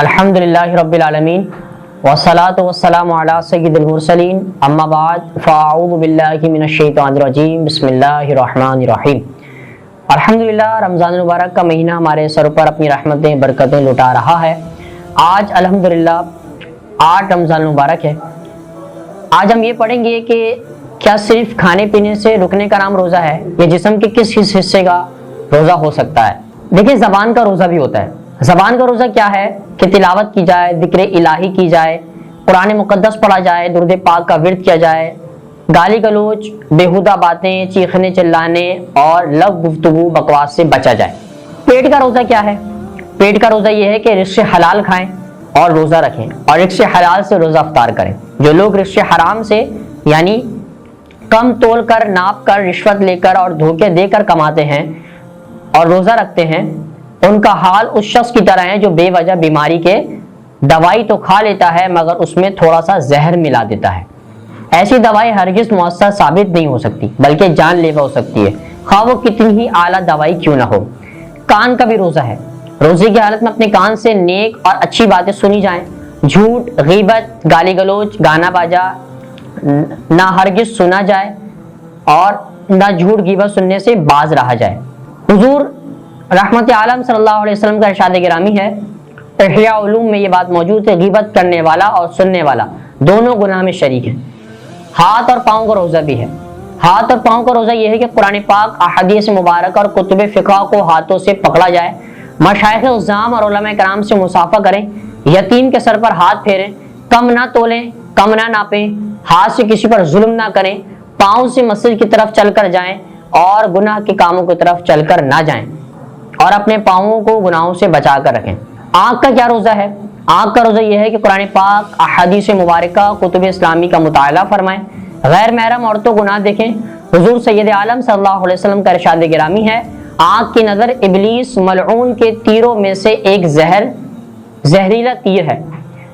الحمدللہ رب العالمین والصلاة والسلام علی سید المرسلین اما بعد فاعوذ باللہ من الشیطان الرجیم بسم اللہ الرحمن الرحیم۔ الحمدللہ رمضان المبارک کا مہینہ ہمارے سر پر اپنی رحمتیں برکتیں لٹا رہا ہے۔ آج الحمدللہ 8 رمضان المبارک ہے۔ آج ہم یہ پڑھیں گے کہ کیا صرف کھانے پینے سے رکنے کا نام روزہ ہے یا جسم کے کس حصے کا روزہ ہو سکتا ہے؟ دیکھیں، زبان کا روزہ بھی ہوتا ہے۔ زبان کا روزہ کیا ہے کہ تلاوت کی جائے، ذکر الہی کی جائے، قرآن مقدس پڑھا جائے، درود پاک کا ورد کیا جائے، گالی گلوچ، بیہودہ باتیں، چیخنے چلانے اور لغو گفتگو بکواس سے بچا جائے۔ پیٹ کا روزہ کیا ہے؟ پیٹ کا روزہ یہ ہے کہ رزق حلال کھائیں اور روزہ رکھیں اور رزق حلال سے روزہ افطار کریں۔ جو لوگ رزق حرام سے یعنی کم تول کر، ناپ کر، رشوت لے کر اور دھوکے دے کر کماتے ہیں اور روزہ رکھتے ہیں، ان کا حال اس شخص کی طرح ہے جو بے وجہ بیماری کے دوائی تو کھا لیتا ہے مگر اس میں تھوڑا سا زہر ملا دیتا ہے۔ ایسی دوائی ہرگز مؤثر ثابت نہیں ہو سکتی بلکہ جان لیوا ہو سکتی ہے، خواہ وہ کتنی ہی اعلیٰ دوائی کیوں نہ ہو۔ کان کا بھی روزہ ہے۔ روزے کی حالت میں اپنے کان سے نیک اور اچھی باتیں سنی جائیں، جھوٹ، غیبت، گالی گلوچ، گانا باجا نہ ہرگز سنا جائے اور نہ جھوٹ غیبت سننے سے باز رہا جائے۔ حضور رحمت عالم صلی اللہ علیہ وسلم کا ارشاد گرامی ہے، احیاء علوم میں یہ بات موجود ہے، غیبت کرنے والا اور سننے والا دونوں گناہ میں شریک ہیں۔ ہاتھ اور پاؤں کا روزہ بھی ہے۔ ہاتھ اور پاؤں کا روزہ یہ ہے کہ قرآن پاک، احادیث مبارکہ اور کتب فقہ کو ہاتھوں سے پکڑا جائے، مشائخ عظام اور علماء کرام سے مصافحہ کریں، یتیم کے سر پر ہاتھ پھیریں، کم نہ تولیں، کم نہ ناپیں، ہاتھ سے کسی پر ظلم نہ کریں، پاؤں سے مسجد کی طرف چل کر جائیں اور گناہ کے کاموں کی طرف چل کر نہ جائیں اور اپنے پاؤں کو گناہوں سے بچا کر رکھیں۔ آنکھ کا کیا روزہ ہے؟ آنکھ کا روزہ یہ ہے کہ قرآن پاک، احادیث مبارکہ، کتب اسلامی کا مطالعہ فرمائیں، غیر محرم عورتوں کو نہ دیکھیں۔ حضور سید عالم صلی اللہ علیہ وسلم کا ارشاد گرامی ہے، آنکھ کی نظر ابلیس ملعون کے تیروں میں سے ایک زہریلا تیر ہے۔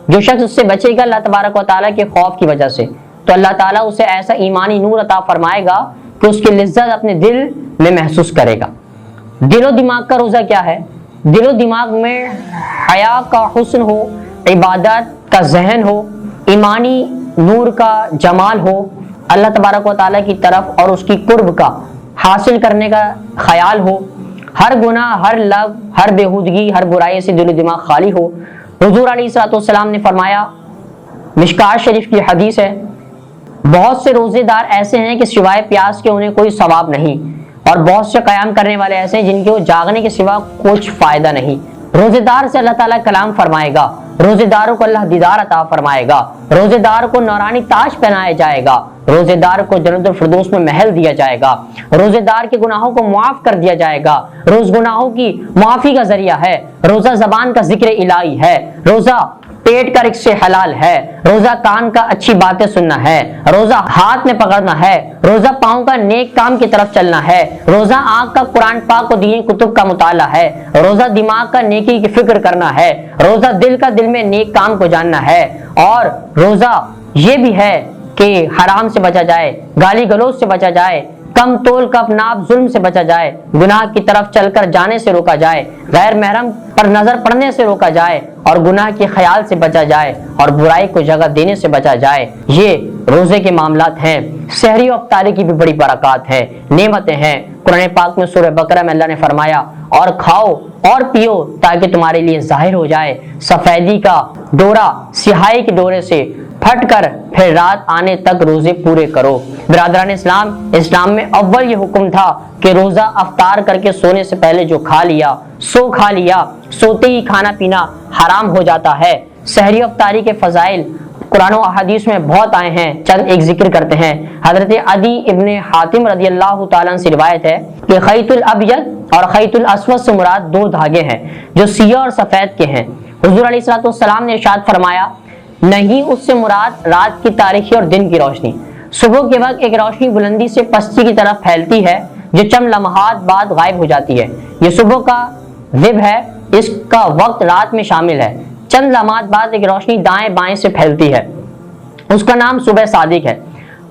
جو شخص اس سے بچے گا اللہ تبارک و تعالیٰ کے خوف کی وجہ سے تو اللہ تعالیٰ اسے ایسا ایمانی نور عطا فرمائے گا کہ اس کی لذت اپنے دل میں محسوس کرے گا۔ دل و دماغ کا روزہ کیا ہے؟ دل و دماغ میں حیا کا حسن ہو، عبادت کا ذہن ہو، ایمانی نور کا جمال ہو، اللہ تبارک و تعالیٰ کی طرف اور اس کی قرب کا حاصل کرنے کا خیال ہو، ہر گناہ، ہر لغو، ہر بےہودگی، ہر برائی سے دل و دماغ خالی ہو۔ حضور علیہ الصلوۃ والسلام نے فرمایا، مشکات شریف کی حدیث ہے، بہت سے روزے دار ایسے ہیں کہ سوائے پیاس کے انہیں کوئی ثواب نہیں، اور بہت سے قیام کرنے والے ایسے ہیں جن کے جاگنے کے سوا کچھ فائدہ نہیں۔ روزے دار سے اللہ تعالیٰ کلام فرمائے گا، روزے داروں کو اللہ دیدار عطا فرمائے گا، روزے دار کو نورانی تاج پہنایا جائے گا، روزے دار کو جنت الفردوس میں محل دیا جائے گا، روزے دار کے گناہوں کو معاف کر دیا جائے گا۔ روز گناہوں کی معافی کا ذریعہ ہے، روزہ زبان کا ذکر الہی ہے، روزہ پیٹ کا رزق حلال ہے، روزہ کان کا اچھی باتیں سننا ہے، روزہ ہاتھ میں پکڑنا ہے، روزہ پاؤں کا نیک کام کی طرف چلنا ہے، روزہ آنکھ کا قرآن پاک و دینی کتب کا مطالعہ ہے، روزہ دماغ کا نیکی کی فکر کرنا ہے، روزہ دل کا دل میں نیک کام کو جاننا ہے، اور روزہ یہ بھی ہے کہ حرام سے بچا جائے، گالی گلوچ سے بچا جائے، کم تول کپ ناپ ظلم سے بچا جائے، گناہ کی طرف چل کر جانے سے روکا جائے، غیر محرم پر نظر پڑنے سے روکا جائے اور گناہ کے خیال سے بچا جائے اور برائی کو جگہ دینے سے بچا جائے۔ یہ روزے کے معاملات ہیں۔ سحری و افطاری کی بھی بڑی برکات ہیں، نعمتیں ہیں۔ قرآن پاک میں سورہ بقرہ میں اللہ نے فرمایا، اور کھاؤ اور پیو تاکہ تمہارے لیے ظاہر ہو جائے سفیدی کا ڈورا سیاہی کے ڈورے سے پھٹ کر، پھر رات آنے تک روزے پورے کرو۔ برادران اسلام میں اول یہ حکم تھا کہ روزہ افطار کر کے سونے سے پہلے جو کھا لیا، سوتے ہی کھانا پینا حرام ہو جاتا ہے۔ سحری افطاری کے فضائل قرآن و احادیث میں بہت آئے ہیں، چند ایک ذکر کرتے ہیں۔ حضرت عدی ابن حاتم رضی اللہ تعالیٰ عنہ سے روایت ہے کہ خیط الابیض اور خیط الاسود سے مراد 2 دھاگے ہیں جو سیاہ اور سفید کے ہیں۔ حضور علیہ الصلوۃ والسلام نے ارشاد فرمایا، نہیں، اس سے مراد رات کی تاریکی اور دن کی روشنی۔ صبح کے وقت ایک روشنی بلندی سے پستی کی طرف پھیلتی ہے جو چند لمحات بعد غائب ہو جاتی ہے، یہ صبح کا وب ہے، اس کا وقت رات میں شامل ہے۔ چند لمحات بعد ایک روشنی دائیں بائیں سے پھیلتی ہے، اس کا نام صبح صادق ہے۔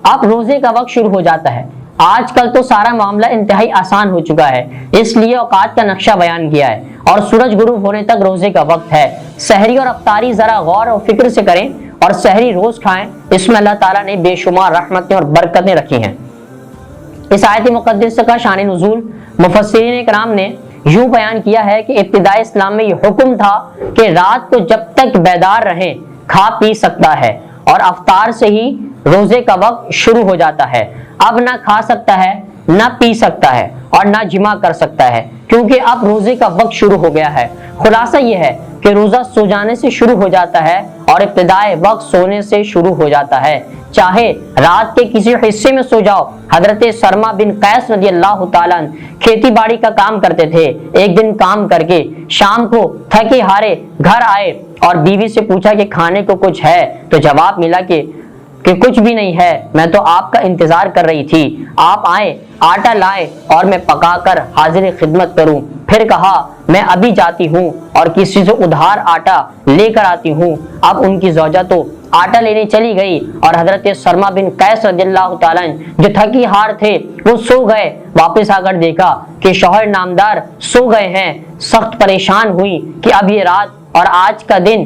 اب روزے کا وقت شروع ہو جاتا ہے۔ آج کل تو سارا معاملہ انتہائی آسان ہو چکا ہے، اس لیے اوقات کا نقشہ بیان کیا ہے اور سورج غروب ہونے تک روزے کا وقت ہے۔ سحری اور افطاری ذرا غور و فکر سے کریں اور سحری روز کھائیں، اس میں اللہ تعالیٰ نے بے شمار رحمتیں اور برکتیں رکھی ہیں۔ اس آیت مقدسہ کا شان نزول مفسرین کرام نے یوں بیان کیا ہے کہ ابتدائی اسلام میں یہ حکم تھا کہ رات کو جب تک بیدار رہیں کھا پی سکتا ہے، اور افطار سے ہی روزے کا وقت شروع ہو جاتا ہے۔ اب نہ کھا سکتا ہے، نہ پی سکتا ہے اور نہ جمع کر سکتا ہے، کیونکہ اب روزے کا وقت شروع ہو گیا ہے۔ خلاصہ یہ ہے کہ روزہ سو جانے سے شروع ہو جاتا ہے اور ابتدائے وقت سونے سے شروع ہو جاتا ہے، چاہے رات کے کسی حصے میں سو جاؤ۔ حضرت سرما بن قیس رضی اللہ تعالیٰ کھیتی باڑی کا کام کرتے تھے۔ ایک دن کام کر کے شام کو تھکے ہارے گھر آئے اور بیوی سے پوچھا کہ کھانے کو کچھ ہے، تو جواب ملا کہ کچھ بھی نہیں ہے، میں تو آپ کا انتظار کر رہی تھی، آپ آئے، آٹا لائے اور میں پکا کر حاضر خدمت کروں۔ پھر کہا میں ابھی جاتی ہوں اور کسی سے ادھار آٹا لے کر آتی ہوں۔ اب ان کی زوجہ تو آٹا لینے چلی گئی اور حضرت سرما بن قیس رضی اللہ تعالیٰ جو تھکی ہار تھے وہ سو گئے۔ واپس آ کر دیکھا کہ شوہر نامدار سو گئے ہیں۔ سخت پریشان ہوئی کہ اب یہ رات اور آج کا دن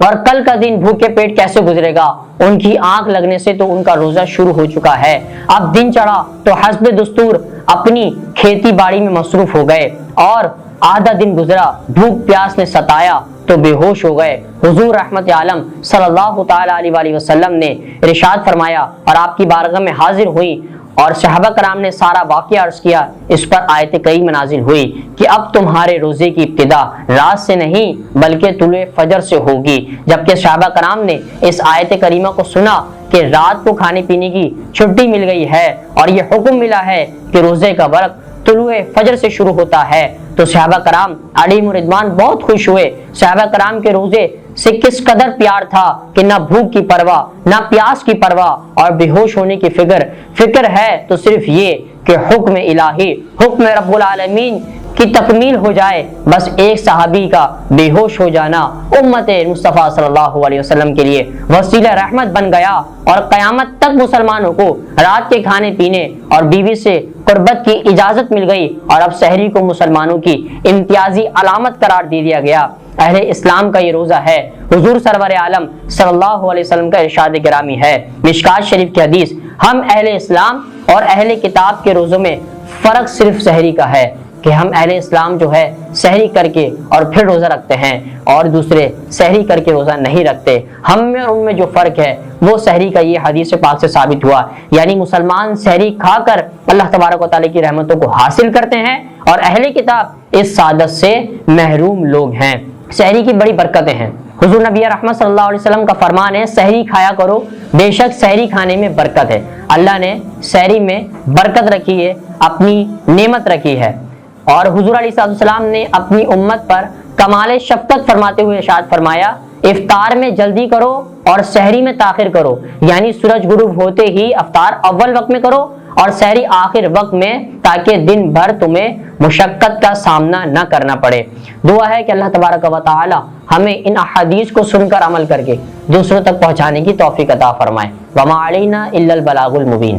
اور کل کا دن بھوکے پیٹ کیسے گزرے گا۔ ان کی آنکھ لگنے سے تو ان کا روزہ شروع ہو چکا ہے۔ اب دن چڑھا تو حسب دستور اپنی کھیتی باڑی میں مصروف ہو گئے اور آدھا دن گزرا، بھوک پیاس نے ستایا تو بے ہوش ہو گئے۔ حضور رحمت عالم صلی اللہ تعالیٰ علیہ وسلم نے ارشاد فرمایا اور آپ کی بارگاہ میں حاضر ہوئی اور صحابہ کرام نے سارا واقعہ عرض کیا۔ اس پر آیت کریمہ نازل ہوئی کہ اب تمہارے روزے کی ابتدا رات سے نہیں بلکہ طلوع فجر سے ہوگی۔ جبکہ صحابہ کرام نے اس آیت کریمہ کو سنا کہ رات کو کھانے پینے کی چھٹی مل گئی ہے اور یہ حکم ملا ہے کہ روزے کا وقت طلوع فجر سے شروع ہوتا ہے، تو صحابہ کرام علیہم رضوان بہت خوش ہوئے۔ صحابہ کرام کے روزے سے کس قدر پیار تھا کہ نہ بھوک کی پرواہ نہ پیاس کی پرواہ اور بے ہوش ہونے کی فکر ہے تو صرف یہ کہ حکم الہی، حکم رب العالمین کی تکمیل ہو جائے۔ بس ایک صحابی کا بے ہوش ہو جانا امت مصطفیٰ صلی اللہ علیہ وسلم کے لیے وسیلہ رحمت بن گیا اور قیامت تک مسلمانوں کو رات کے کھانے پینے اور بیوی سے قربت کی اجازت مل گئی، اور اب سحری کو مسلمانوں کی امتیازی علامت قرار دے دیا گیا۔ اہل اسلام کا یہ روزہ ہے۔ حضور سرور عالم صلی اللہ علیہ وسلم کا ارشاد گرامی ہے، مشکات شریف کی حدیث، ہم اہل اسلام اور اہل کتاب کے روزوں میں فرق صرف سحری کا ہے کہ ہم اہل اسلام جو ہے سحری کر کے اور پھر روزہ رکھتے ہیں اور دوسرے سحری کر کے روزہ نہیں رکھتے۔ ہم میں اور ان میں جو فرق ہے وہ سحری کا یہ حدیث پاک سے ثابت ہوا، یعنی مسلمان سحری کھا کر اللہ تبارک و تعالیٰ کی رحمتوں کو حاصل کرتے ہیں اور اہل کتاب اس سعادت سے محروم لوگ ہیں۔ سحری کی بڑی برکتیں ہیں۔ حضور نبی رحمت صلی اللہ علیہ وسلم کا فرمان ہے، سحری کھایا کرو، بے شک سحری کھانے میں برکت ہے۔ اللہ نے سحری میں برکت رکھی ہے، اپنی نعمت رکھی ہے، اور حضور علیہ السلام نے اپنی امت پر کمال شفقت فرماتے ہوئے ارشاد فرمایا، افطار میں جلدی کرو اور سحری میں تاخیر کرو، یعنی سورج غروب ہوتے ہی افطار اول وقت میں کرو اور سحری آخر وقت میں، تاکہ دن بھر تمہیں مشقت کا سامنا نہ کرنا پڑے۔ دعا ہے کہ اللہ تبارک و تعالی ہمیں ان احادیث کو سن کر عمل کر کے دوسروں تک پہنچانے کی توفیق عطا فرمائے۔ وما علینا الا البلاغ المبین۔